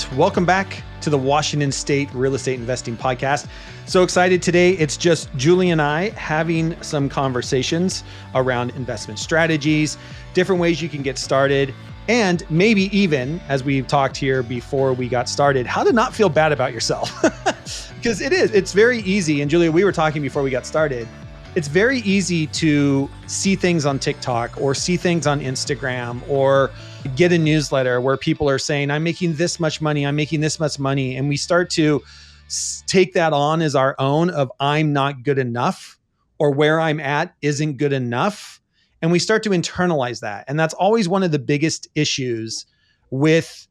right. Welcome back to the Washington State Real Estate Investing Podcast. So excited today. It's just Julie and I having some conversations around investment strategies, different ways you can get started, and maybe even, as we've talked here before we got started, how to not feel bad about yourself. Because it's very easy. And Julia, we were talking before we got started. It's very easy to see things on TikTok or see things on Instagram or get a newsletter where people are saying, I'm making this much money, I'm making this much money. And we start to take that on as our own of I'm not good enough or where I'm at isn't good enough. And we start to internalize that. And that's always one of the biggest issues with,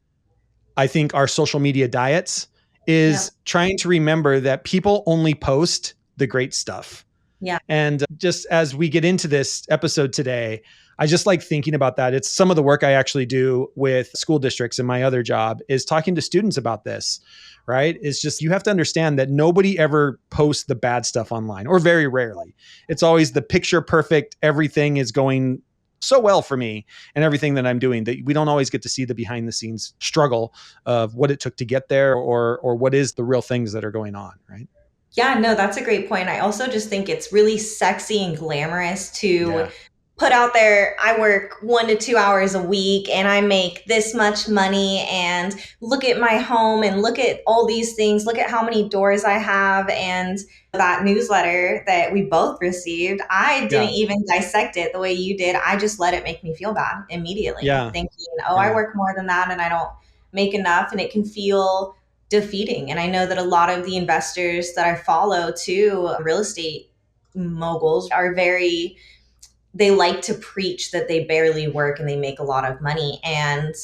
I think, our social media diets is trying to remember that people only post the great stuff. Yeah. And just as we get into this episode today, I just like thinking about that. It's some of the work I actually do with school districts in my other job is talking to students about this, right? It's just, you have to understand that nobody ever posts the bad stuff online, or very rarely. It's always the picture perfect, everything is going so well for me and everything that I'm doing, that we don't always get to see the behind the scenes struggle of what it took to get there or what is the real things that are going on, right? Yeah, no, that's a great point. I also just think it's really sexy and glamorous to put out there, I work 1 to 2 hours a week and I make this much money, and look at my home and look at all these things. Look at how many doors I have. And that newsletter that we both received, I didn't even dissect it the way you did. I just let it make me feel bad immediately, thinking, I work more than that and I don't make enough. And it can feel defeating. And I know that a lot of the investors that I follow too, real estate moguls, are they like to preach that they barely work and they make a lot of money. And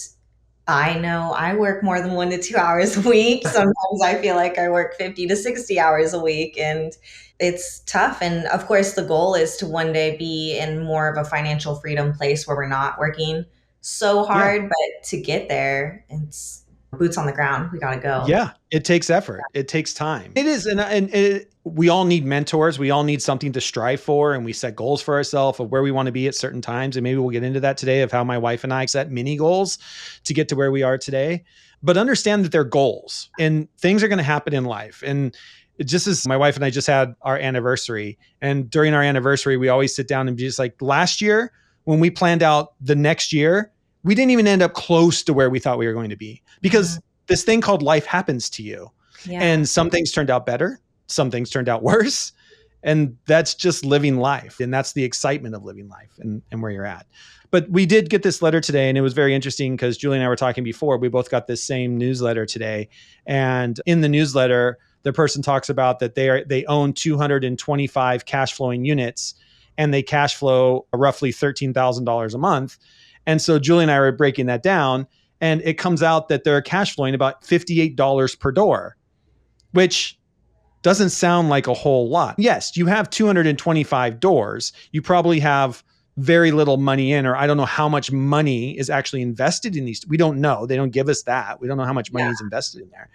I know I work more than 1 to 2 hours a week. Sometimes I feel like I work 50 to 60 hours a week, and it's tough. And of course, the goal is to one day be in more of a financial freedom place where we're not working so hard, but to get there, it's boots on the ground. We got to go. Yeah, it takes effort. It takes time. It is. And we all need mentors. We all need something to strive for. And we set goals for ourselves of where we want to be at certain times. And maybe we'll get into that today of how my wife and I set mini goals to get to where we are today. But understand that they're goals and things are going to happen in life. And just as my wife and I just had our anniversary, and during our anniversary, we always sit down and be just like, last year, when we planned out the next year, we didn't even end up close to where we thought we were going to be, because this thing called life happens to you. Yeah. And some things turned out better. Some things turned out worse. And that's just living life. And that's the excitement of living life and where you're at. But we did get this letter today, and it was very interesting because Julie and I were talking before. We both got this same newsletter today. And in the newsletter, the person talks about that they own 225 cash flowing units, and they cash flow roughly $13,000 a month. And so Julie and I were breaking that down, and it comes out that they're cash flowing about $58 per door, which doesn't sound like a whole lot. Yes, you have 225 doors. You probably have very little money in, or I don't know how much money is actually invested in these. We don't know. They don't give us that. We don't know how much money is invested in there.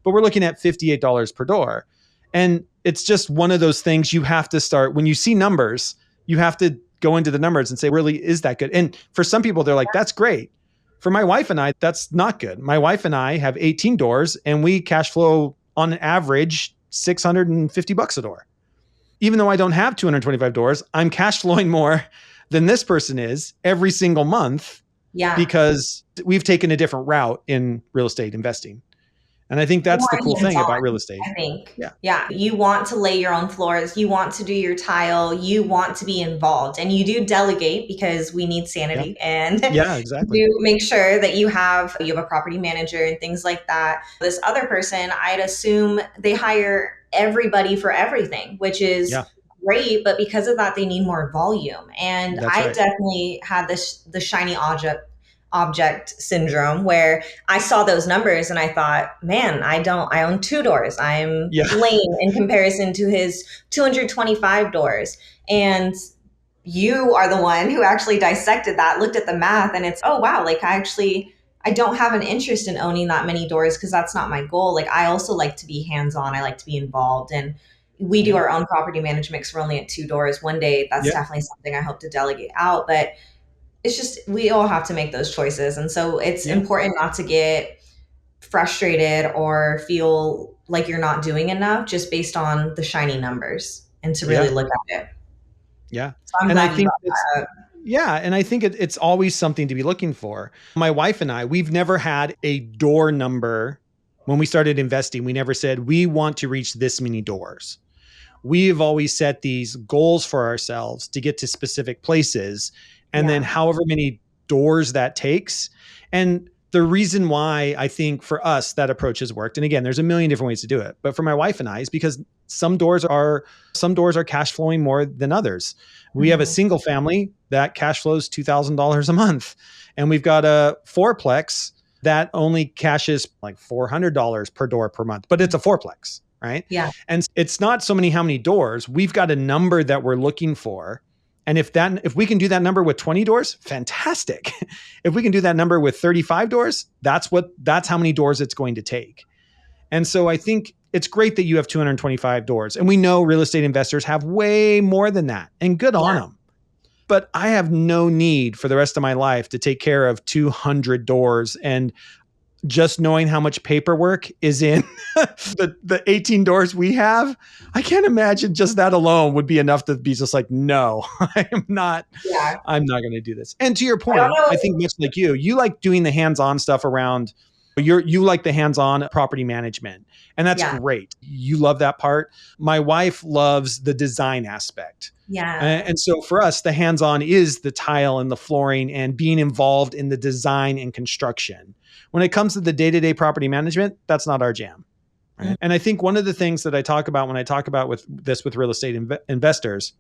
But we're looking at $58 per door. And it's just one of those things you have to start. When you see numbers, you have to go into the numbers and say, really, is that good? And for some people, they're like, that's great. For my wife and I, that's not good. My wife and I have 18 doors, and we cash flow on average $650 a door. Even though I don't have 225 doors, I'm cash flowing more than this person is every single month, because we've taken a different route in real estate investing. And I think that's the cool thing about real estate. I think, you want to lay your own floors. You want to do your tile. You want to be involved, and you do delegate because we need sanity and exactly. You make sure that you have a property manager and things like that. This other person, I'd assume they hire everybody for everything, which is great. But because of that, they need more volume. And I definitely had the shiny object syndrome, where I saw those numbers and I thought, man, I own 2 doors. I'm lame in comparison to his 225 doors. And you are the one who actually dissected that, looked at the math, and it's, oh wow, like I don't have an interest in owning that many doors because that's not my goal. Like I also like to be hands-on. I like to be involved, and we do our own property management because we're only at 2 doors. One day, that's definitely something I hope to delegate out, but it's just, we all have to make those choices. And so it's important not to get frustrated or feel like you're not doing enough just based on the shiny numbers and to really Yeah. look at it. Yeah. So I'm And I glad you think brought it's, that up. yeah. And I think it's always something to be looking for. My wife and I, we've never had a door number when we started investing. We never said, we want to reach this many doors. We've always set these goals for ourselves to get to specific places. And then Yeah. however many doors that takes. And the reason why I think for us that approach has worked, and again, there's a million different ways to do it, but for my wife and I is because some doors are cash flowing more than others. We have a Mhm. single family that cash flows $2,000 a month, and we've got a fourplex that only cashes like $400 per door per month, but it's a fourplex, right? Yeah. And it's not so many how many doors. We've got a number that we're looking for. And if we can do that number with 20 doors, fantastic. If we can do that number with 35 doors, that's how many doors it's going to take. And so I think it's great that you have 225 doors. And we know real estate investors have way more than that. And good on Yeah. them. But I have no need for the rest of my life to take care of 200 doors, and just knowing how much paperwork is in the 18 doors we have, I can't imagine just that alone would be enough to be just like, no, Yeah. I'm not going to do this. And to your I don't point, I know. think much like you like doing the hands-on stuff around you like the hands-on property management, and that's Yeah. great. You love that part. My wife loves the design aspect. Yeah. And so for us, the hands-on is the tile and the flooring and being involved in the design and construction. When it comes to the day-to-day property management, that's not our jam. Mm. Right? And I think one of the things that I talk about when I talk about with real estate investors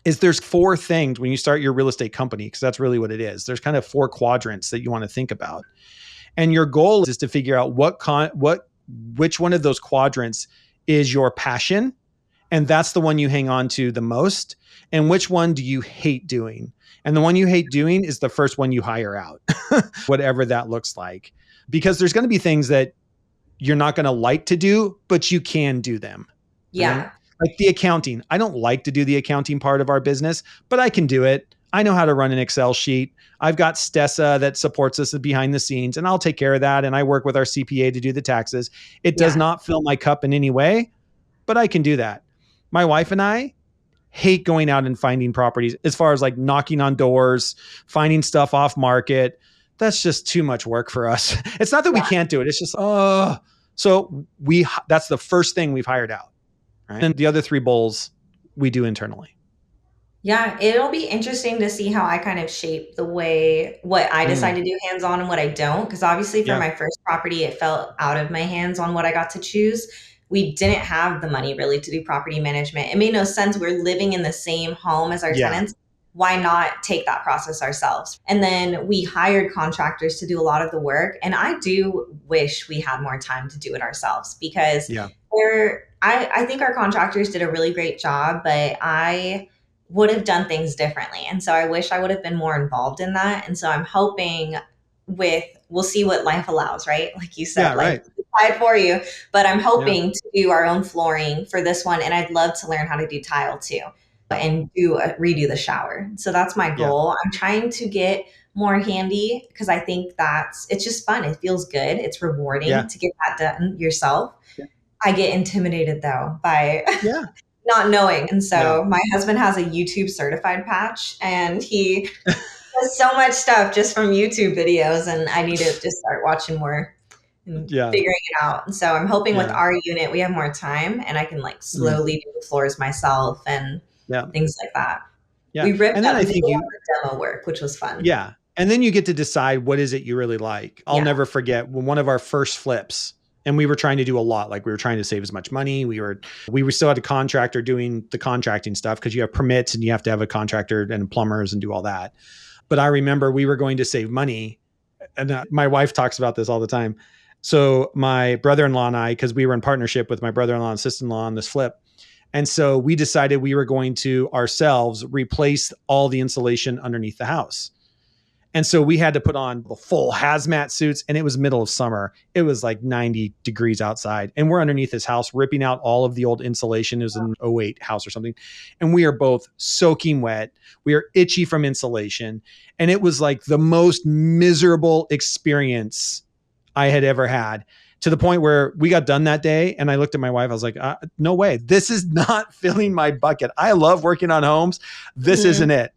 is there's four things when you start your real estate company, because that's really what it is. There's kind of four quadrants that you want to think about. And your goal is to figure out which one of those quadrants is your passion, and that's the one you hang on to the most, and which one do you hate doing. And the one you hate doing is the first one you hire out, whatever that looks like, because there's going to be things that you're not going to like to do, but you can do them, right? Yeah. Like the accounting. I don't like to do the accounting part of our business, but I can do it. I know how to run an Excel sheet. I've got Stessa that supports us behind the scenes, and I'll take care of that. And I work with our CPA to do the taxes. It does Yeah. not fill my cup in any way, but I can do that. My wife and I hate going out and finding properties as far as like knocking on doors, finding stuff off market. That's just too much work for us. It's not that we Yeah. can't do it. It's just, so that's the first thing we've hired out. Right? And the other three bowls we do internally. Yeah, it'll be interesting to see how I kind of shape what I decide Mm, to do hands on and what I don't. Because obviously, for yeah. my first property, it fell out of my hands on what I got to choose. We didn't have the money really to do property management. It made no sense. We're living in the same home as our Yeah. tenants. Why not take that process ourselves? And then we hired contractors to do a lot of the work. And I do wish we had more time to do it ourselves because Yeah. I think our contractors did a really great job, but I would have done things differently. And so I wish I would have been more involved in that. And so I'm hoping we'll see what life allows, right? Like you Yeah. said, life Right. will decide for you. But I'm Yeah. hoping to do our own flooring for this one. And I'd love to learn how to do tile too and redo the shower. So that's my Yeah. goal. I'm trying to get more handy because I think it's just fun. It feels good. It's rewarding Yeah. to get that done yourself. Yeah. I get intimidated though by Yeah. not knowing. And Yeah. so my husband has a YouTube certified patch and he does so much stuff just from YouTube videos. And I need to just start watching more and Yeah. figuring it out. And so I'm hoping with Yeah. our unit, we have more time and I can like Mm, slowly do the floors myself and yeah. things like that. Yeah. We ripped And then up, I we did think a lot of demo work, which was fun. yeah. And then you get to decide what is it you really like. I'll Yeah. never forget when one of our first flips, and we were trying to do a lot. Like we were trying to save as much money. We still had a contractor doing the contracting stuff because you have permits and you have to have a contractor and plumbers and do all that. But I remember we were going to save money. And my wife talks about this all the time. So my brother-in-law and I, because we were in partnership with my brother-in-law and sister-in-law on this flip. And so we decided we were going to ourselves replace all the insulation underneath the house. And so we had to put on the full hazmat suits, and it was middle of summer. It was like 90 degrees outside. And we're underneath this house ripping out all of the old insulation. It was an '08 house or something. And we are both soaking wet. We are itchy from insulation. And it was like the most miserable experience I had ever had, to the point where we got done that day. And I looked at my wife. I was like, no way. This is not filling my bucket. I love working on homes. This Mhm. isn't it.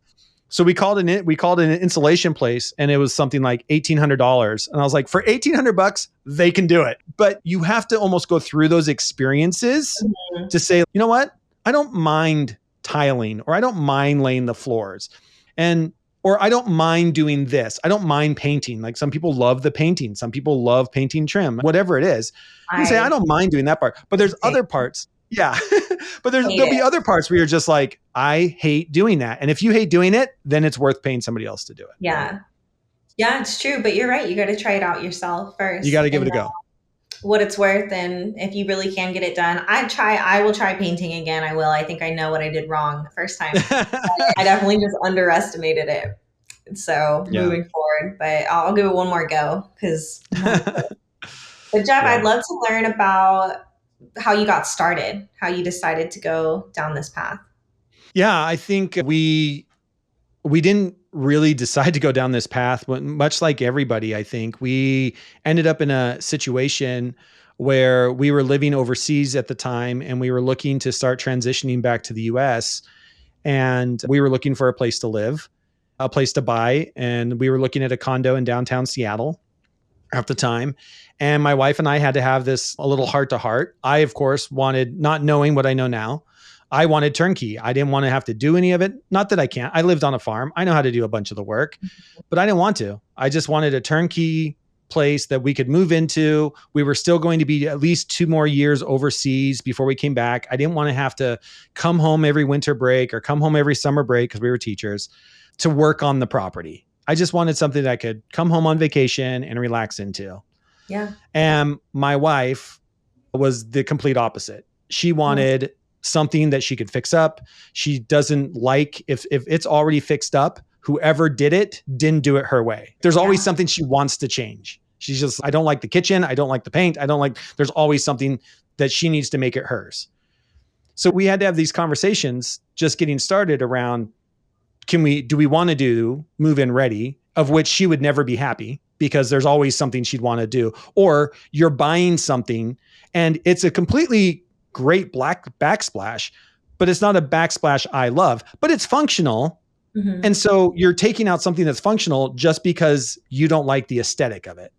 So we called an insulation place, and it was something like $1,800. And I was like, for $1,800, they can do it. But you have to almost go through those experiences Mhm. to say, you know what? I don't mind tiling, or I don't mind laying the floors. And or I don't mind doing this. I don't mind painting. Like, some people love the painting. Some people love painting trim, whatever it is. You can say, I I don't mind doing that part. But there's hate other parts. Yeah. But hate there'll it. be other parts where you're just like, I hate doing that. And if you hate doing it, then it's worth paying somebody else to do it. Right. Yeah. Yeah, it's true, but you're right. You got to try it out yourself You first got to give and it a know go. what it's worth. And if you really can get it done, I will try painting again. I will. I think I know what I did wrong the first time. I definitely just underestimated it. So Yeah. moving forward, but I'll give it one more go because But Jeff, Yeah. I'd love to learn about how you got started, how you decided to go down this path. Yeah. I think we didn't really decide to go down this path. Much like everybody, I think we ended up in a situation where we were living overseas at the time, and we were looking to start transitioning back to the US. And we were looking for a place to live, a place to buy. And we were looking at a condo in downtown Seattle at the time. And my wife and I had to have this a little heart to heart. I, of course, wanted, not knowing what I know now, I wanted turnkey. I didn't want to have to do any of it. Not that I can't. I lived on a farm. I know how to do a bunch of the work, but I didn't want to. I just wanted a turnkey place that we could move into. We were still going to be at least 2 more years overseas before we came back. I didn't want to have to come home every winter break or come home every summer break, because we were teachers, to work on the property. I just wanted something that I could come home on vacation and relax into. Yeah. And my wife was the complete opposite. She wanted something that she could fix up. She doesn't like, if it's already fixed up, whoever did it didn't do it her way. There's always something she wants to change. She's just, I don't like the kitchen. I don't like the paint. I don't like, there's always something that she needs to make it hers. So we had to have these conversations just getting started around, do we want to do move in ready, of which she would never be happy, because there's always something she'd want to do. Or you're buying something and it's a completely great black backsplash, but it's not a backsplash I love, but it's functional. Mm-hmm. And so you're taking out something that's functional just because you don't like the aesthetic of it.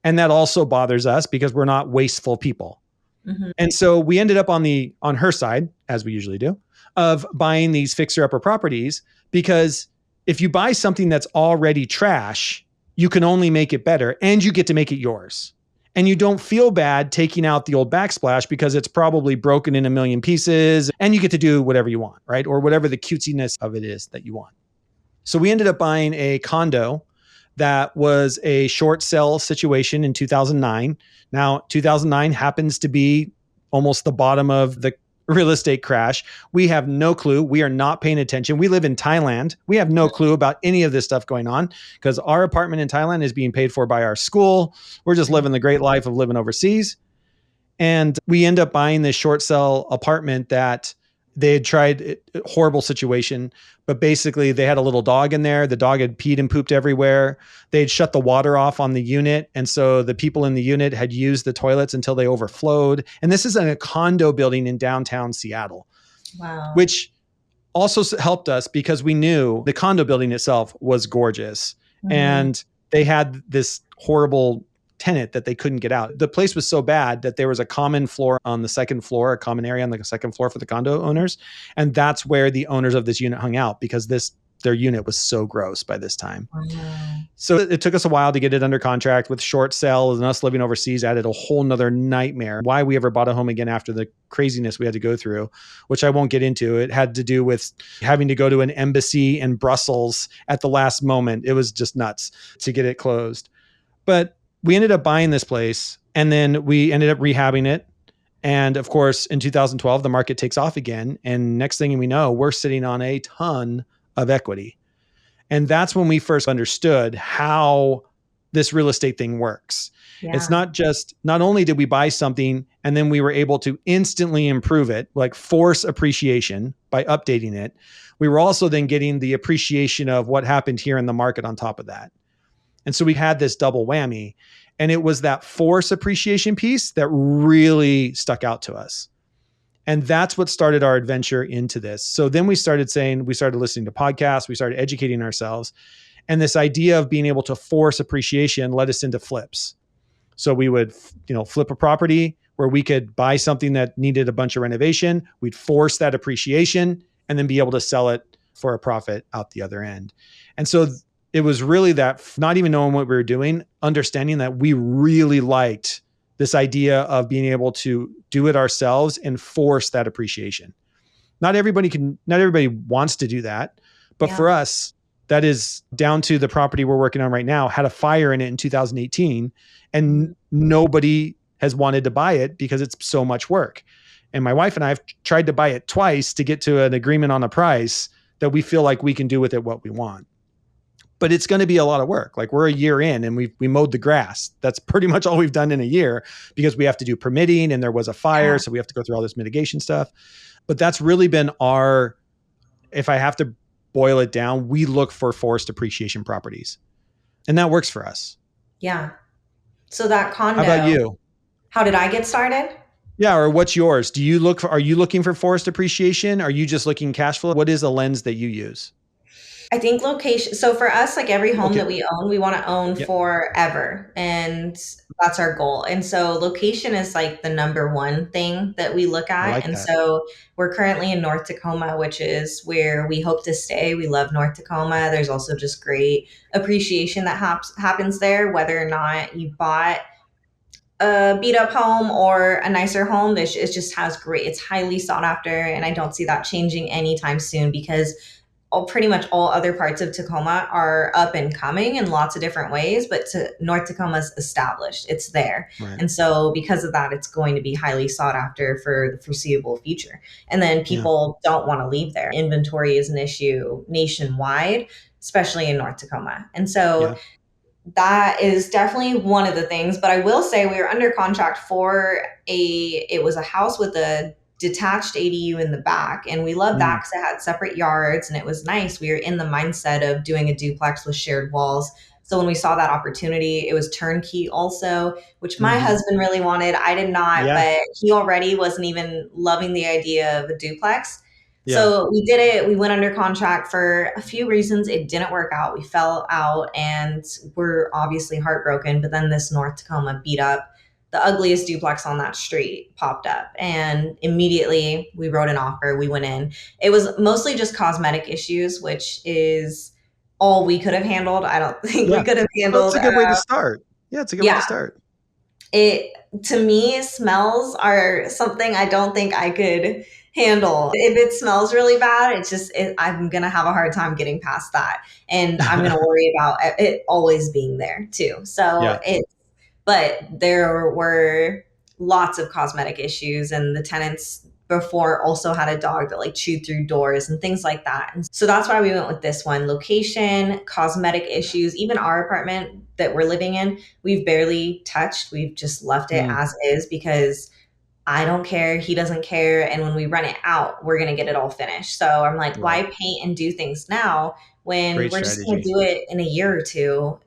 And that also bothers us because we're not wasteful people. Mm-hmm. And so we ended up on her side, as we usually do, of buying these fixer-upper properties, because if you buy something that's already trash, you can only make it better, and you get to make it yours. And you don't feel bad taking out the old backsplash because it's probably broken in a million pieces, and you get to do whatever you want, right? Or whatever the cutesiness of it is that you want. So we ended up buying a condo that was a short sale situation in 2009. Now, 2009 happens to be almost the bottom of the real estate crash. We have no clue. We are not paying attention. We live in Thailand. We have no clue about any of this stuff going on, because our apartment in Thailand is being paid for by our school. We're just living the great life of living overseas. And we end up buying this short sale apartment that they had tried, horrible situation, but basically they had a little dog in there. The dog had peed and pooped everywhere. They had shut the water off on the unit. And so the people in the unit had used the toilets until they overflowed. And this is in a condo building in downtown Seattle. Wow. Which also helped us because we knew the condo building itself was gorgeous. Mm-hmm. And they had this horrible tenant that they couldn't get out. The place was so bad that there was a common floor on the second floor, a common area on the second floor for the condo owners. And that's where the owners of this unit hung out, because their unit was so gross by this time. So it took us a while to get it under contract. With short sale and us living overseas added a whole nother nightmare. Why we ever bought a home again after the craziness we had to go through, which I won't get into. It had to do with having to go to an embassy in Brussels at the last moment. It was just nuts to get it closed. But we ended up buying this place, and then we ended up rehabbing it. And of course, in 2012, the market takes off again. And next thing we know, we're sitting on a ton of equity. And that's when we first understood how this real estate thing works. Yeah. It's not only did we buy something and then we were able to instantly improve it, like force appreciation by updating it, we were also then getting the appreciation of what happened here in the market on top of that. And so we had this double whammy. And it was that force appreciation piece that really stuck out to us. And that's what started our adventure into this. So then we started listening to podcasts, we started educating ourselves. And this idea of being able to force appreciation led us into flips. So we would, flip a property where we could buy something that needed a bunch of renovation. We'd force that appreciation and then be able to sell it for a profit out the other end. And so it was really that, not even knowing what we were doing, understanding that we really liked this idea of being able to do it ourselves and force that appreciation. Not everybody wants to do that. But for us, that is down to the property we're working on right now, had a fire in it in 2018, and nobody has wanted to buy it because it's so much work. And my wife and I have tried to buy it twice to get to an agreement on a price that we feel like we can do with it what we want. But it's going to be a lot of work. Like, we're a year in and we mowed the grass. That's pretty much all we've done in a year, because we have to do permitting and there was a fire. So we have to go through all this mitigation stuff. But that's really been if I have to boil it down, we look for forced appreciation properties, and that works for us. Yeah. So that condo. How about you? How did I get started? Yeah. Or what's yours? Are you looking for forced appreciation? Are you just looking cash flow? What is the lens that you use? I think location. So for us, like every home that we own, we want to own forever. And that's our goal. And so location is like the number one thing that we look at. So we're currently in North Tacoma, which is where we hope to stay. We love North Tacoma. There's also just great appreciation that happens there, whether or not you bought a beat up home or a nicer home. It just has it's highly sought after. And I don't see that changing anytime soon, because pretty much all other parts of Tacoma are up and coming in lots of different ways, but North Tacoma's established. It's there. Right. And so because of that, it's going to be highly sought after for the foreseeable future. And then people don't want to leave there. Inventory is an issue nationwide, especially in North Tacoma. And so that is definitely one of the things. But I will say we were under contract for it was a house with a detached ADU in the back. And we loved that because it had separate yards and it was nice. We were in the mindset of doing a duplex with shared walls. So when we saw that opportunity, it was turnkey also, which my husband really wanted. I did not, but he already wasn't even loving the idea of a duplex. So we did it. We went under contract for a few reasons. It didn't work out. We fell out and we're obviously heartbroken. But then this North Tacoma beat up, the ugliest duplex on that street popped up, and immediately we wrote an offer. We went in. It was mostly just cosmetic issues, which is all we could have handled. I don't think we could have handled. That's a good way to start. Yeah, it's a good way to start. To me, smells are something I don't think I could handle. If it smells really bad, I'm going to have a hard time getting past that. And I'm going to worry about it always being there too. So but there were lots of cosmetic issues, and the tenants before also had a dog that like chewed through doors and things like that. And so that's why we went with this one. Location, cosmetic issues, even our apartment that we're living in, we've barely touched. We've just left it as is because I don't care. He doesn't care. And when we rent it out, we're going to get it all finished. So I'm like, why paint and do things now when we're just going to do it in a year or two?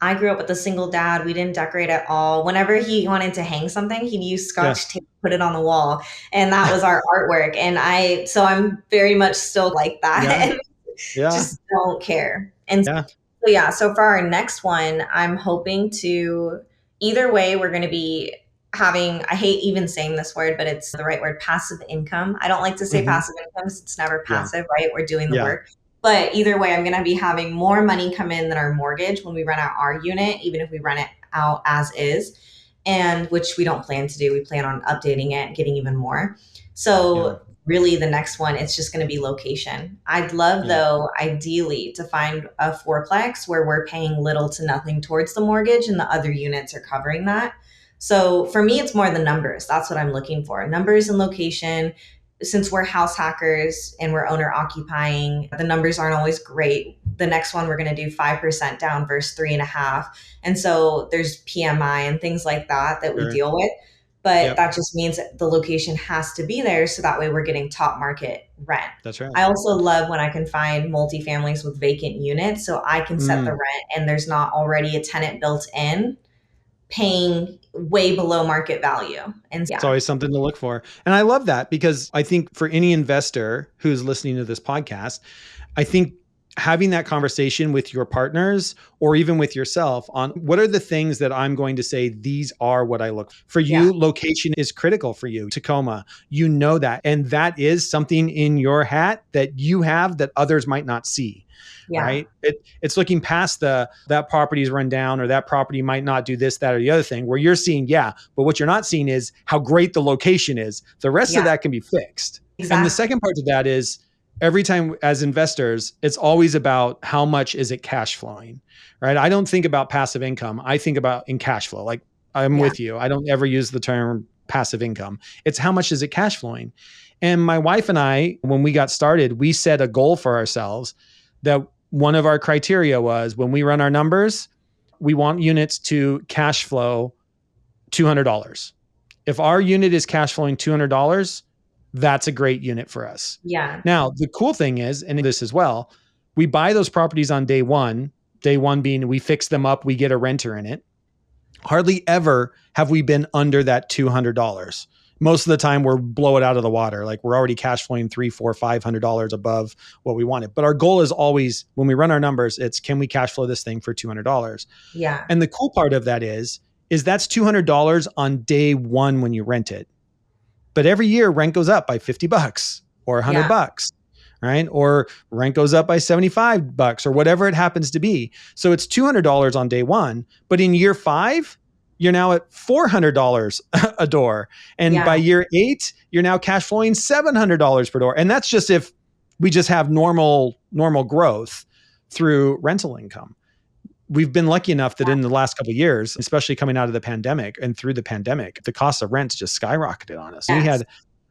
I grew up with a single dad. We didn't decorate at all. Whenever he wanted to hang something, he'd use Scotch tape, put it on the wall. And that was our artwork. And I'm very much still like that. And just don't care. And so for our next one, I'm hoping to, either way, we're going to be having, I hate even saying this word, but it's the right word, passive income. I don't like to say passive income. It's never passive, right? We're doing the work. But either way, I'm going to be having more money come in than our mortgage when we rent out our unit, even if we rent it out as is, and which we don't plan to do. We plan on updating it, getting even more. So really the next one, it's just going to be location. I'd love though, ideally to find a fourplex where we're paying little to nothing towards the mortgage and the other units are covering that. So for me, it's more the numbers. That's what I'm looking for. Numbers and location. Since we're house hackers and we're owner occupying, the numbers aren't always great. The next one, we're going to do 5% down versus 3.5%. And so there's PMI and things like that we deal with. but Yep. that just means that the location has to be there so that way we're getting top market rent. That's right. I also love when I can find multifamilies with vacant units so I can set the Mm. rent and there's not already a tenant built in paying way below market value. And It's yeah, always something to look for. And I love that because I think for any investor who's listening to this podcast, I think having that conversation with your partners or even with yourself on what are the things that I'm going to say, these are what I look for yeah, you. Location is critical for you. Tacoma, you know that. And that is something in your hat that you have that others might not see. yeah, Right. It's looking past that property's run down or that property might not do this, that, or the other thing where you're seeing, yeah, but what you're not seeing is how great the location is. The rest of yeah, that can be fixed. And the exactly. second part of that is every time as investors, it's always about how much is it cash flowing, right? I don't think about passive income. I think about in cash flow. Like I'm Yeah. with you. I don't ever use the term passive income. It's how much is it cash flowing? And my wife and I, when we got started, we set a goal for ourselves that one of our criteria was when we run our numbers, we want units to cash flow $200. If our unit is cash flowing $200, that's a great unit for us. Yeah. Now, the cool thing is, and this as well, we buy those properties on day one being we fix them up, we get a renter in it. Hardly ever have we been under that $200. Most of the time we're blow it out of the water. Like we're already cash flowing $300, $400, $500 above what we wanted. But our goal is always when we run our numbers, it's can we cash flow this thing for $200? Yeah. And the cool part of that is that's $200 on day one when you rent it. But every year rent goes up by $50 or Yeah. $100, right? Or rent goes up by $75 or whatever it happens to be. So it's $200 on day one, but in year 5, you're now at $400 a door. And Yeah. by year 8, you're now cash flowing $700 per door. And that's just if we just have normal growth through rental income. We've been lucky enough that in the last couple of years, especially coming out of the pandemic and through the pandemic, the cost of rents just skyrocketed on us. We Yes. had,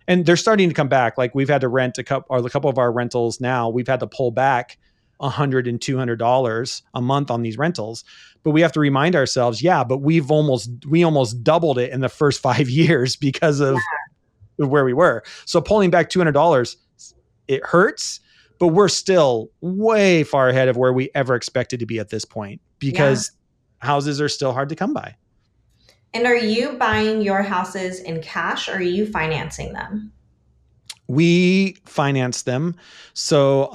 and they're starting to come back. Like we've had to rent a couple of our rentals now. We've had to pull back $100 and $200 a month on these rentals, but we have to remind ourselves, yeah, but we almost doubled it in the first 5 years because Yeah. of where we were. So pulling back $200, it hurts, but we're still way far ahead of where we ever expected to be at this point Yeah. because houses are still hard to come by. And are you buying your houses in cash or are you financing them? We finance them. So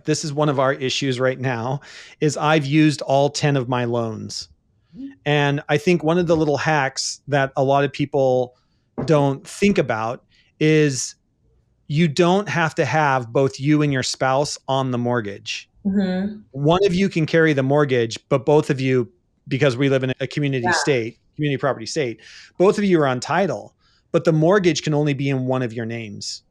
this is one of our issues right now is I've used all 10 of my loans. And I think one of the little hacks that a lot of people don't think about is you don't have to have both you and your spouse on the mortgage. Mm-hmm. One of you can carry the mortgage, but both of you, because we live in a community property state, both of you are on title, but the mortgage can only be in one of your names.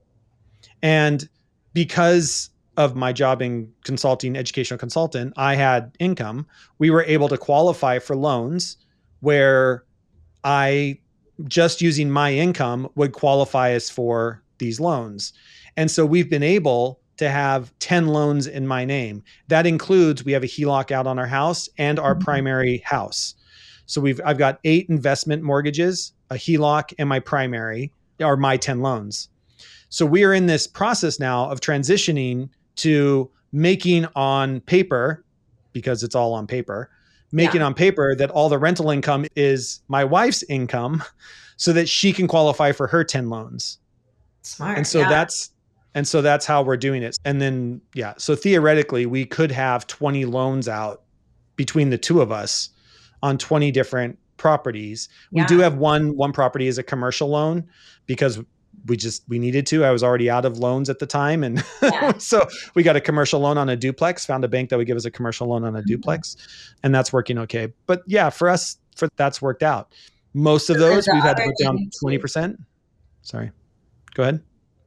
And because of my job in consulting, educational consultant, I had income. We were able to qualify for loans where I just using my income would qualify us for these loans. And so we've been able to have 10 loans in my name. That includes we have a HELOC out on our house and our primary house. So I've got 8 investment mortgages, a HELOC, and my primary are my 10 loans. So we are in this process now of transitioning to making on paper, because it's all on paper, making Yeah. on paper that all the rental income is my wife's income so that she can qualify for her 10 loans. And Smart. so Yeah. that's how we're doing it. And then, yeah, so theoretically we could have 20 loans out between the two of us on 20 different properties. We do Yeah. have one property as a commercial loan because we needed to. I was already out of loans at the time. And Yeah. so we got a commercial loan on a duplex, found a bank that would give us a commercial loan on a duplex, and that's working okay. But yeah, for us, that's worked out. Most of And those the we've had to other put down thing too, 20%. Sorry, go ahead.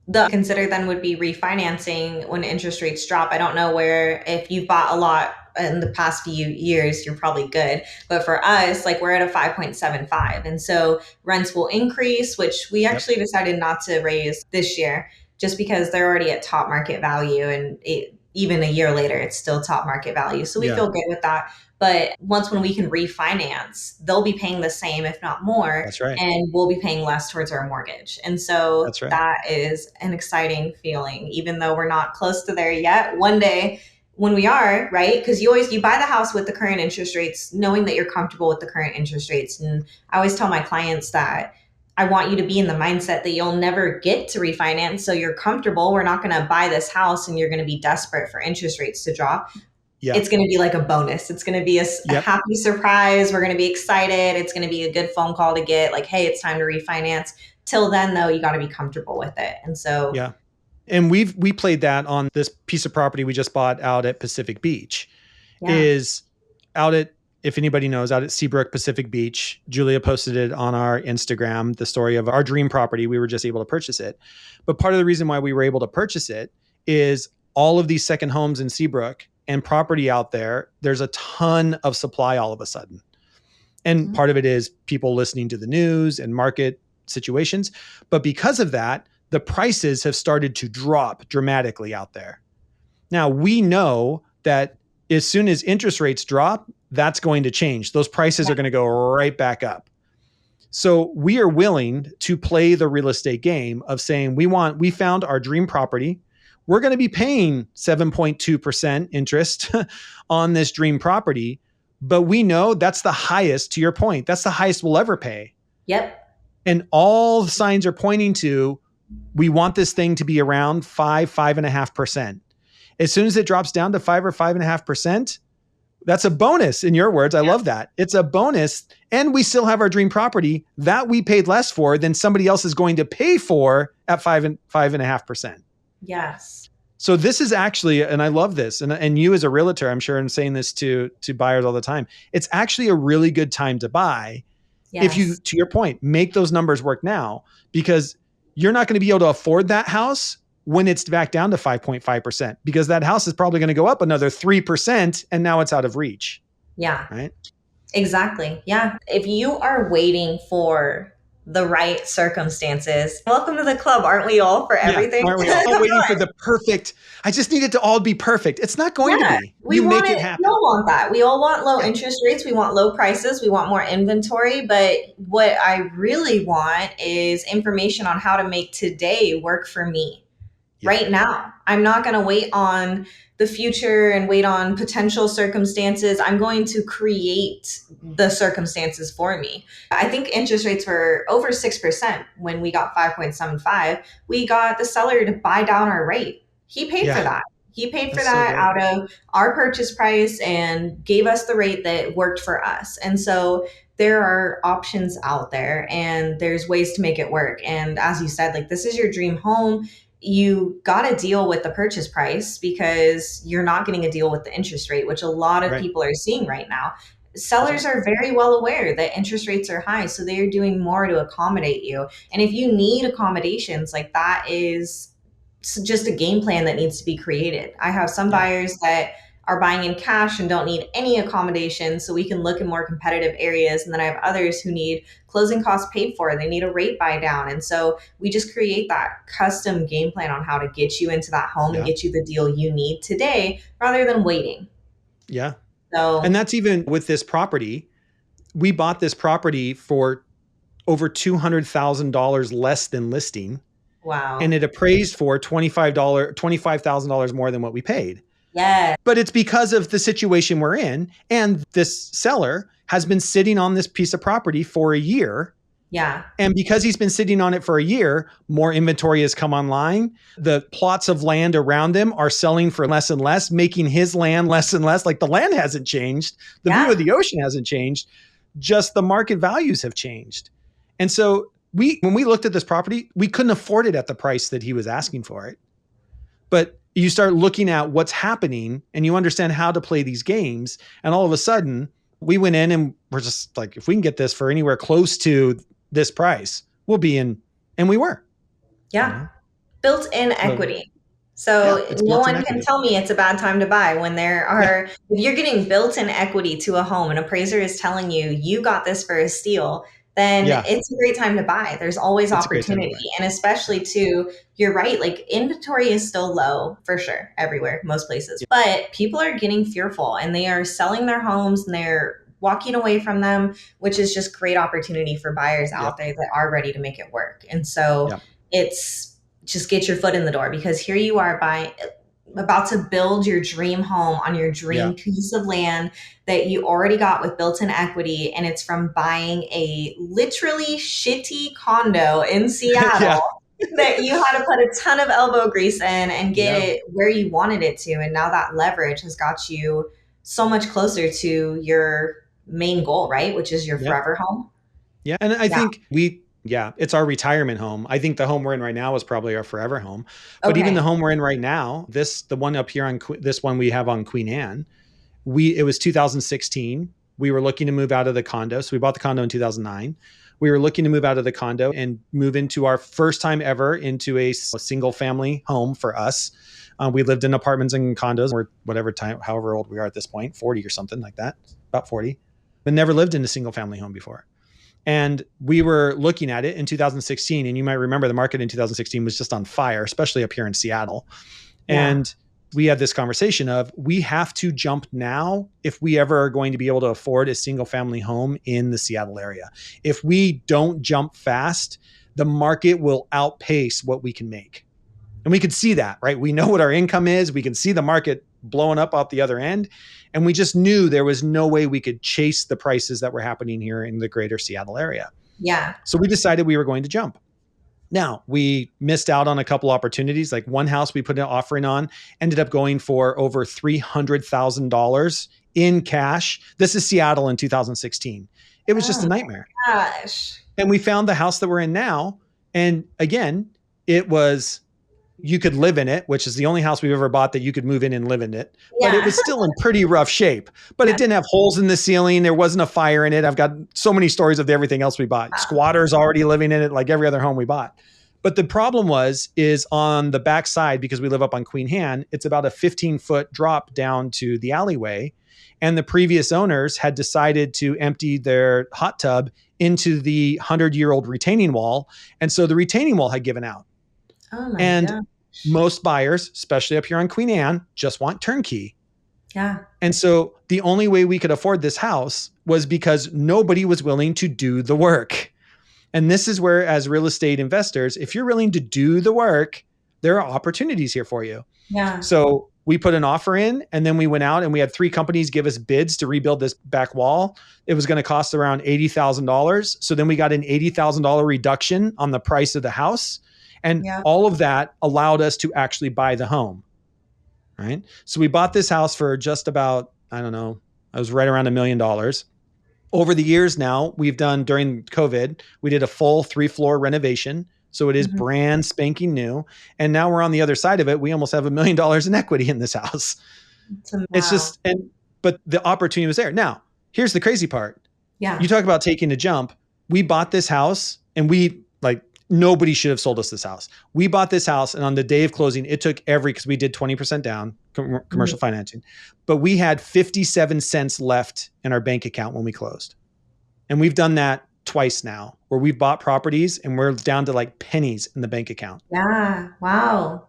the consider then would be refinancing when interest rates drop. I don't know where if you've bought a lot in the past few years, you're probably good. But for us, like we're at a 5.75. And so rents will increase, which we Yep. actually decided not to raise this year just because they're already at top market value. And even a year later, it's still top market value. So we Yeah. feel good with that. But once when we can refinance, they'll be paying the same, if not more, That's right. and we'll be paying less towards our mortgage. And so That's right. that is an exciting feeling, even though we're not close to there yet. One day when we are, right? Because you buy the house with the current interest rates, knowing that you're comfortable with the current interest rates. And I always tell my clients that I want you to be in the mindset that you'll never get to refinance. So you're comfortable. We're not going to buy this house and you're going to be desperate for interest rates to drop. Yeah. It's going to be like a bonus. It's going to be a Yep. happy surprise. We're going to be excited. It's going to be a good phone call to get like, hey, it's time to refinance. Till then, though, you got to be comfortable with it. And so, Yeah. And we played that on this piece of property we just bought out at Pacific Beach. yeah, Is out at, if anybody knows, out at Seabrook Pacific Beach. Julia posted it on our Instagram, the story of our dream property. We were just able to purchase it. But part of the reason why we were able to purchase it is all of these second homes in Seabrook and property out there, there's a ton of supply all of a sudden. And part of it is people listening to the news and market situations. But because of that, the prices have started to drop dramatically out there. Now, we know that as soon as interest rates drop, that's going to change. Those prices are going to go right back up. So we are willing to play the real estate game of saying we found our dream property. We're going to be paying 7.2% interest on this dream property, but we know that's the highest, to your point, that's the highest we'll ever pay. Yep. And all the signs are pointing to, we want this thing to be around 5.5%. As soon as it drops down to 5 or 5.5%, that's a bonus. In your words, I love that. It's a bonus. And we still have our dream property that we paid less for than somebody else is going to pay for at 5.5%. Yes. So this is actually, and I love this, and you as a realtor, I'm sure I'm saying this to buyers all the time, it's actually a really good time to buy. Yes. If you, to your point, make those numbers work now, because you're not going to be able to afford that house when it's back down to 5.5%, because that house is probably going to go up another 3% and now it's out of reach. Yeah. Right? Exactly. Yeah. If you are waiting for the right circumstances, welcome to the club. Aren't we all for everything? Yeah, aren't we all waiting for the perfect? I just need it to all be perfect. It's not going to be. We make it happen. We all want that. We all want low interest rates. We want low prices. We want more inventory. But what I really want is information on how to make today work for me right now. I'm not going to wait on the future and wait on potential circumstances. I'm going to create the circumstances for me. I think interest rates were over 6% when we got 5.75. We got the seller to buy down our rate. He paid for that. He paid for that out of our purchase price and gave us the rate that worked for us. And so there are options out there and there's ways to make it work. And as you said, like, this is your dream home. You got to deal with the purchase price because you're not getting a deal with the interest rate, which a lot of people are seeing right now. Sellers are very well aware that interest rates are high, so they are doing more to accommodate you. And if you need accommodations, like, that is just a game plan that needs to be created. I have some buyers that are buying in cash and don't need any accommodation, so we can look in more competitive areas. And then I have others who need closing costs paid for. They need a rate buy down. And so we just create that custom game plan on how to get you into that home and get you the deal you need today rather than waiting. Yeah. So, and that's even with this property. We bought this property for over $200,000 less than listing. Wow. And it appraised for $25,000 more than what we paid. Yeah. But it's because of the situation we're in. And this seller has been sitting on this piece of property for a year. Yeah. And because he's been sitting on it for a year, more inventory has come online. The plots of land around them are selling for less and less, making his land less and less. Like, the land hasn't changed. The view of the ocean hasn't changed. Just the market values have changed. And so when we looked at this property, we couldn't afford it at the price that he was asking for it. But you start looking at what's happening and you understand how to play these games. And all of a sudden we went in and we're just like, if we can get this for anywhere close to this price, we'll be in. And we were. Yeah. Built-in equity. So no one can tell me it's a bad time to buy when there are, if you're getting built-in equity to a home, an appraiser is telling you, you got this for a steal. then Yeah. it's a great time to buy. There's always It's a great time to opportunity. buy. And especially Yeah. too, you're right, like inventory is still low for sure, everywhere, most places. Yeah. But people are getting fearful and they are selling their homes and they're walking away from them, which is just great opportunity for buyers Yep. out there that are ready to make it work. And so Yep. it's just get your foot in the door, because here you are buying, about to build your dream home on your dream Yeah. piece of land that you already got with built-in equity, and it's from buying a literally shitty condo in Yeah. Seattle that you had to put a ton of elbow grease in and get Yeah. it where you wanted it to, and now that leverage has got you so much closer to your main goal, right, which is your Yeah. forever home. Yeah. And I Yeah. think yeah, it's our retirement home. I think the home we're in right now is probably our forever home. But even the Okay. home we're in right now, the one up here on this one we have on Queen Anne, it was 2016. We were looking to move out of the condo. So we bought the condo in 2009. We were looking to move out of the condo and move into our first time ever into a single family home for us. We lived in apartments and condos, or whatever time, however old we are at this point, 40 or something like that, about 40, but never lived in a single family home before. And we were looking at it in 2016. And you might remember the market in 2016 was just on fire, especially up here in Seattle. Yeah. And we had this conversation of, we have to jump now if we ever are going to be able to afford a single family home in the Seattle area. If we don't jump fast, the market will outpace what we can make. And we could see that, right? We know what our income is. We can see the market blowing up out the other end. And we just knew there was no way we could chase the prices that were happening here in the greater Seattle area. Yeah. So we decided we were going to jump. Now, we missed out on a couple opportunities. Like one house we put an offering on ended up going for over $300,000 in cash. This is Seattle in 2016. It was just Oh a nightmare. my gosh. And we found the house that we're in now. And again, it was, you could live in it, which is the only house we've ever bought that you could move in and live in it. But it Yeah. was still in pretty rough shape. But it Yeah. didn't have holes in the ceiling. There wasn't a fire in it. I've got so many stories of everything else we bought. Wow. Squatters already living in it, like every other home we bought. But the problem is on the back side, because we live up on Queen Anne, it's about a 15-foot drop down to the alleyway. And the previous owners had decided to empty their hot tub into the 100-year-old retaining wall. And so the retaining wall had given out. Oh my And God. most buyers, especially up here on Queen Anne, just want turnkey. Yeah. And so the only way we could afford this house was because nobody was willing to do the work. And this is where, as real estate investors, if you're willing to do the work, there are opportunities here for you. Yeah. So we put an offer in, and then we went out and we had 3 companies give us bids to rebuild this back wall. It was going to cost around $80,000. So then we got an $80,000 reduction on the price of the house. And Yeah. all of that allowed us to actually buy the home. Right. So we bought this house for just about, I don't know, I was right around $1 million. Over the years now, we've done, during COVID, we did a full 3-floor renovation. So it is Mhm. brand spanking new. And now we're on the other side of it. We almost have $1 million in equity in this house. It's Wow. just, but the opportunity was there. Now, here's the crazy part. Yeah. You talk about taking a jump. We bought this house and nobody should have sold us this house. We bought this house, and on the day of closing, it took because we did 20% down commercial financing, but we had 57 cents left in our bank account when we closed. And we've done that twice now, where we've bought properties and we're down to like pennies in the bank account. Yeah. Wow.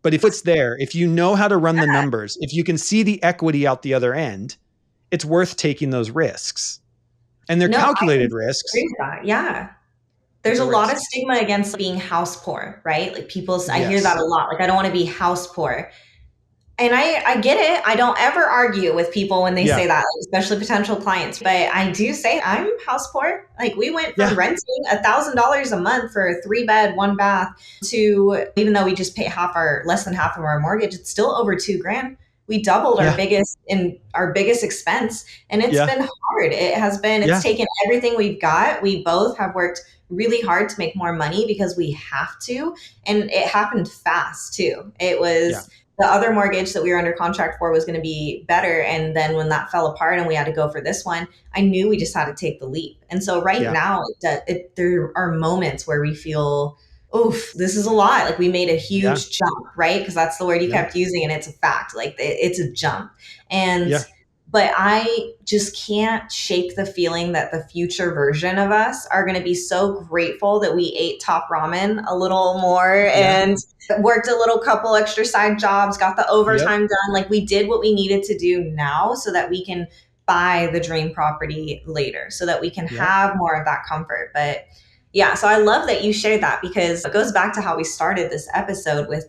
But if it's there, if you know how to run the numbers, if you can see the equity out the other end, it's worth taking those risks. And they're No, calculated risks. agree with that. Yeah. There's a lot of stigma against being house poor, right? Like I hear that a lot. Like, I don't want to be house poor. And I get it. I don't ever argue with people when they say that, especially potential clients. But I do say I'm house poor. Like, we went from renting $1,000 a month for a 3-bed, 1-bath to, even though we just pay less than half of our mortgage, it's still over $2,000. We doubled our biggest expense, and it's been hard. It has been. It's taken everything we've got. We both have worked really hard to make more money because we have to, and it happened fast too. It was the other mortgage that we were under contract for was going to be better, and then when that fell apart and we had to go for this one, I knew we just had to take the leap. And so now, there are moments where we feel, oof, this is a lot. Like, we made a huge jump, right? Because that's the word you kept using, and it's a fact. Like, it's a jump. but I just can't shake the feeling that the future version of us are going to be so grateful that we ate top ramen a little more Yeah. and worked a little couple extra side jobs, got the Yep. overtime done. Like we did what we needed to do now so that we can buy the dream property later, so that we can Yep. have more of that comfort. But yeah, so I love that you shared that because it goes back to how we started this episode with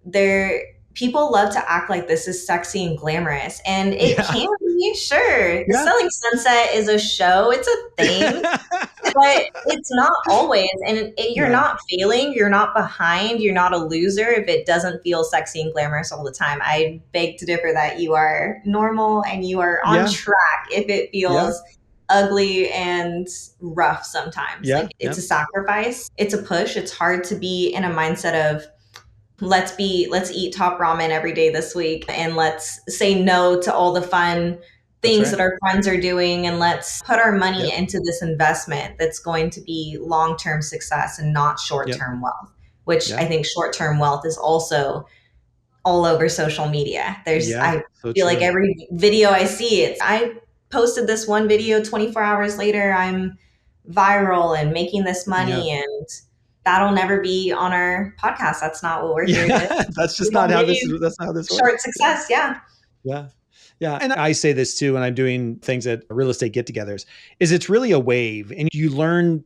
there people love to act like this is sexy and glamorous, and it Yeah. can be. Sure, Yeah. Selling Sunset is a show, it's a thing, but it's not always. And you're No. not failing, you're not behind, you're not a loser if it doesn't feel sexy and glamorous all the time. I beg to differ that you are normal and you are on Yeah. track if it Yeah. feels ugly and rough sometimes. Yeah. Like it's a Yep. sacrifice, it's a push. It's hard to be in a mindset of let's eat top ramen every day this week and let's say no to all the fun That's things right. that our friends are doing and let's put our money Yep. into this investment that's going to be long-term success and not Yep. short-term wealth, which I Yeah. think short-term wealth is also all over social media. There's Yeah. I So feel like true. every video I see, it's I posted this one video, 24 hours later I'm viral and making this Yeah. money, and that'll never be on our podcast. That's not what we're here to. Yeah. That's We just not don't how give this you is. That's not how this short works. Yeah. success. Yeah. Yeah. Yeah. And I say this too when I'm doing things at real estate get-togethers, is it's really a wave and you learn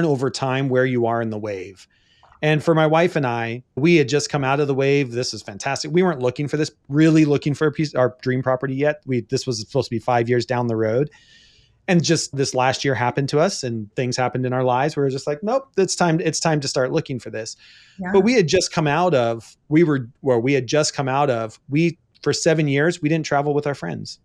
over time where you are in the wave. And for my wife and I, we had just come out of the wave. This is fantastic. We weren't looking for this, really looking for our dream property yet. This was supposed to be 5 years down the road. And just this last year happened to us and things happened in our lives. We were just like, nope, it's time to start looking for this. But Yeah. we had just come out of, we were where we had just come out of, for 7 years, we didn't travel with our friends.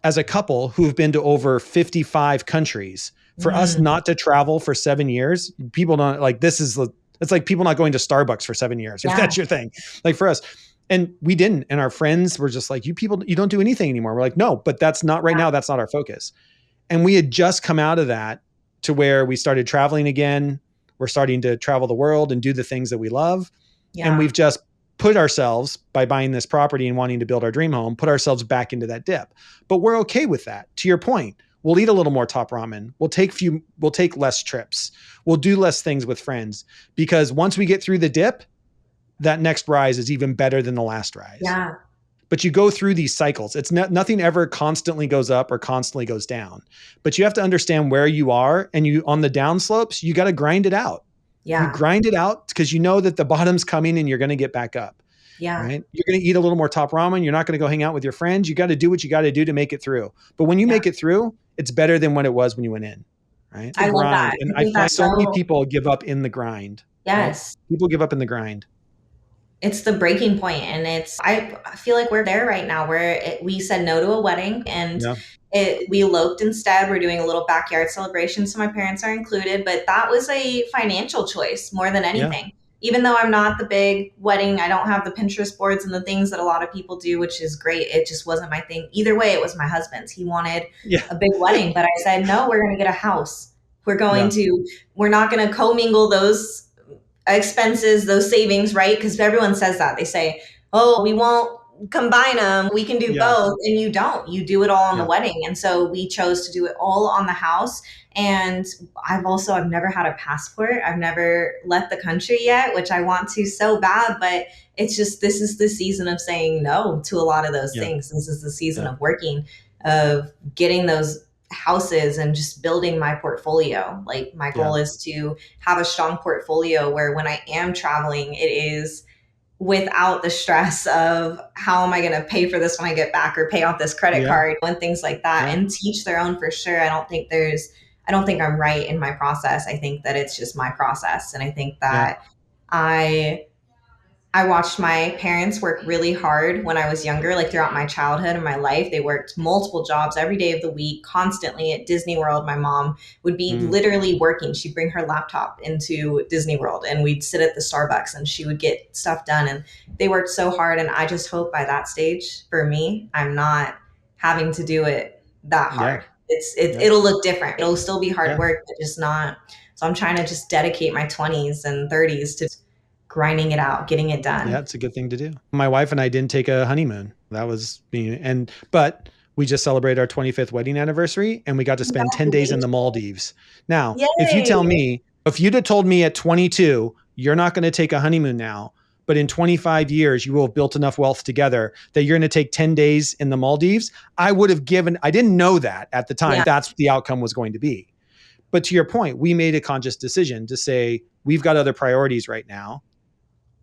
As a couple who've been to over 55 countries, for us Mm, not to travel for 7 years, people don't like it's like people not going to Starbucks for 7 years, if yeah. that's your thing. Like for us. And we didn't. And our friends were just like, you people, you don't do anything anymore. We're like, no, but that's not right Yeah. now. That's not our focus. And we had just come out of that to where we started traveling again. We're starting to travel the world and do the things that we love. And Yeah. we've just put ourselves, by buying this property and wanting to build our dream home, put ourselves back into that dip. But we're okay with that. To your point, we'll eat a little more top ramen. We'll take less trips. We'll do less things with friends, because once we get through the dip, that next rise is even better than the last rise. Yeah. But you go through these cycles. It's nothing ever constantly goes up or constantly goes down. But you have to understand where you are, and you on the down slopes, you got to grind it out. You Yeah. grind it out because you know that the bottom's coming and you're going to get back up, Yeah. right? You're going to eat a little more top ramen. You're not going to go hang out with your friends. You got to do what you got to do to make it through. But when you Yeah. make it through, it's better than when it was when you went in, right? The I love grind. that. And I I think find that's so many so, people give up in the grind, right? yes. People give up in the grind. It's the breaking point, and I feel like we're there right now where we said no to a wedding and Yeah. we eloped instead. We're doing a little backyard celebration, so my parents are included, but that was a financial choice more than Yeah. anything. Even though I'm not the big wedding, I don't have the Pinterest boards and the things that a lot of people do, which is great. It just wasn't my thing. Either way, it was my husband's. He wanted Yeah. a big wedding, but I said, no, we're going to get a house. Yeah. We're not going to commingle those expenses, those savings, right? Because everyone says that. They say, oh, we won't combine them. We can do Yeah. both. And you don't. You do it all on the Yeah. wedding. And so we chose to do it all on the house. And I've never had a passport. I've never left the country yet, which I want to so bad. But it's just, this is the season of saying no to a lot of those Yeah. things. This is the season Yeah. of working, of getting those houses and just building my portfolio. Like my Yeah. goal is to have a strong portfolio where when I am traveling, it is without the stress of how am I going to pay for this when I get back or pay off this credit Yeah. card and things like that, Yeah. and teach their own for sure. I don't think I'm right in my process. I think that it's just my process. And I think Yeah. that I I watched my parents work really hard when I was younger, like throughout my childhood and my life. They worked multiple jobs every day of the week, constantly at Disney World. My mom would be Mm. literally working. She'd bring her laptop into Disney World and we'd sit at the Starbucks and she would get stuff done. And they worked so hard. And I just hope by that stage, for me, I'm not having to do it that Yeah. hard. Yeah. It'll look different. It'll still be hard Yeah. work, but just not. So I'm trying to just dedicate my 20s and 30s to grinding it out, getting it done. Yeah, it's a good thing to do. My wife and I didn't take a honeymoon. That was me. But we just celebrated our 25th wedding anniversary and we got to spend 10 days in the Maldives. Now, if you tell Yay. me, if you'd have told me at 22, you're not going to take a honeymoon now, but in 25 years, you will have built enough wealth together that you're going to take 10 days in the Maldives, I would have given, I didn't know that at the time. That's what the outcome was going to be. But to your point, we made a conscious decision to say, we've got other priorities right now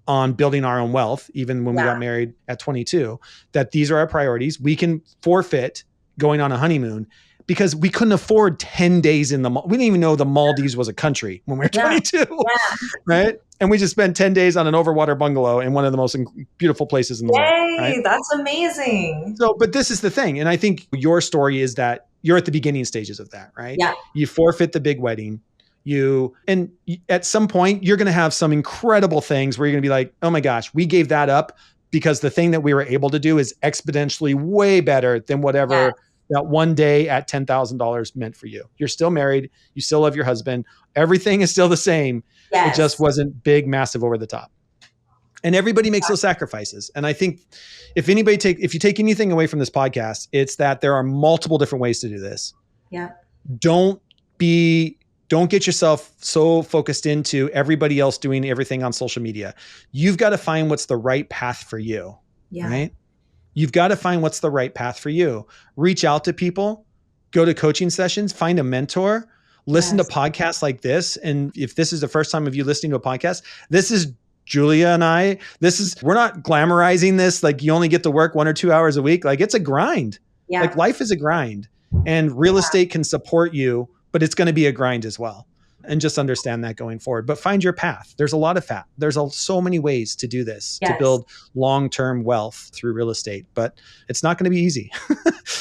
on building our own wealth, even when we got married at 22, that these are our priorities. We can forfeit going on a honeymoon because we couldn't afford 10 days in the, we didn't even know the Maldives was a country when we were 22, right? And we just spent 10 days on an overwater bungalow in one of the most beautiful places in the world. Right? That's amazing. So, but this is the thing. And I think your story is that you're at the beginning stages of that, right? Yeah. You forfeit the big wedding. And at some point, you're going to have some incredible things where you're going to be like, oh my gosh, we gave that up because the thing that we were able to do is exponentially way better than whatever that one day at $10,000 meant for you. You're still married. You still love your husband. Everything is still the same. It just wasn't big, massive, over the top. And everybody makes those sacrifices. And I think if you take anything away from this podcast, it's that there are multiple different ways to do this. Yeah. Don't get yourself so focused into everybody else doing everything on social media. You've got to find what's the right path for you, right? You've got to find what's the right path for you. Reach out to people, go to coaching sessions, find a mentor, listen to podcasts like this. And if this is the first time of you listening to a podcast, this is Julia and I, we're not glamorizing this. Like you only get to work 1 or 2 hours a week. Like it's a grind. Like life is a grind, and real estate can support you, but it's going to be a grind as well. And just understand that going forward, but find your path. There's a lot of there's so many ways to do this, to build long-term wealth through real estate, but it's not going to be easy.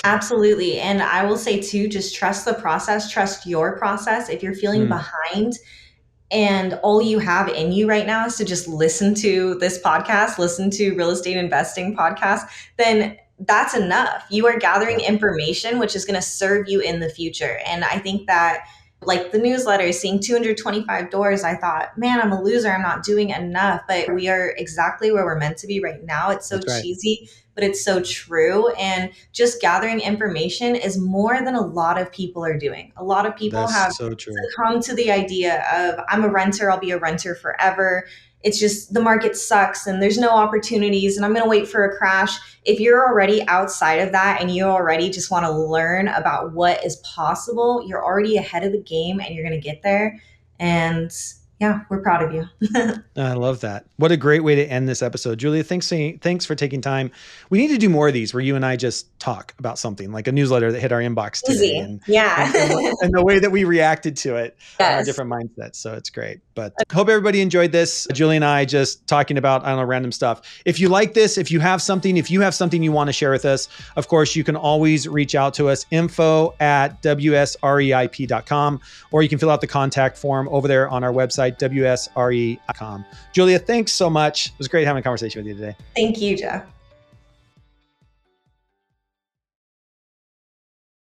Absolutely. And I will say too, just trust the process, trust your process. If you're feeling behind and all you have in you right now is to just listen to this podcast, listen to real estate investing podcast, then that's enough. You are gathering information, which is going to serve you in the future. And I think that, like the newsletter, seeing 225 doors, I thought, man, I'm a loser. I'm not doing enough. But we are exactly where we're meant to be right now. It's so cheesy, but it's so true. And just gathering information is more than a lot of people are doing. A lot of people have succumbed to the idea of, I'm a renter, I'll be a renter forever. It's just the market sucks and there's no opportunities and I'm going to wait for a crash. If you're already outside of that and you already just want to learn about what is possible, you're already ahead of the game and you're going to get there. And yeah, we're proud of you. I love that. What a great way to end this episode. Julia, thanks for taking time. We need to do more of these where you and I just talk about something, like a newsletter that hit our inbox today. And the way that we reacted to it, our different mindsets. So it's great. But hope everybody enjoyed this. Julia and I just talking about, I don't know, random stuff. If you like this, if you have something you want to share with us, of course, you can always reach out to us, info@wsreip.com, or you can fill out the contact form over there on our website, wsre.com. Julia, thanks so much. It was great having a conversation with you today. Thank you, Jeff.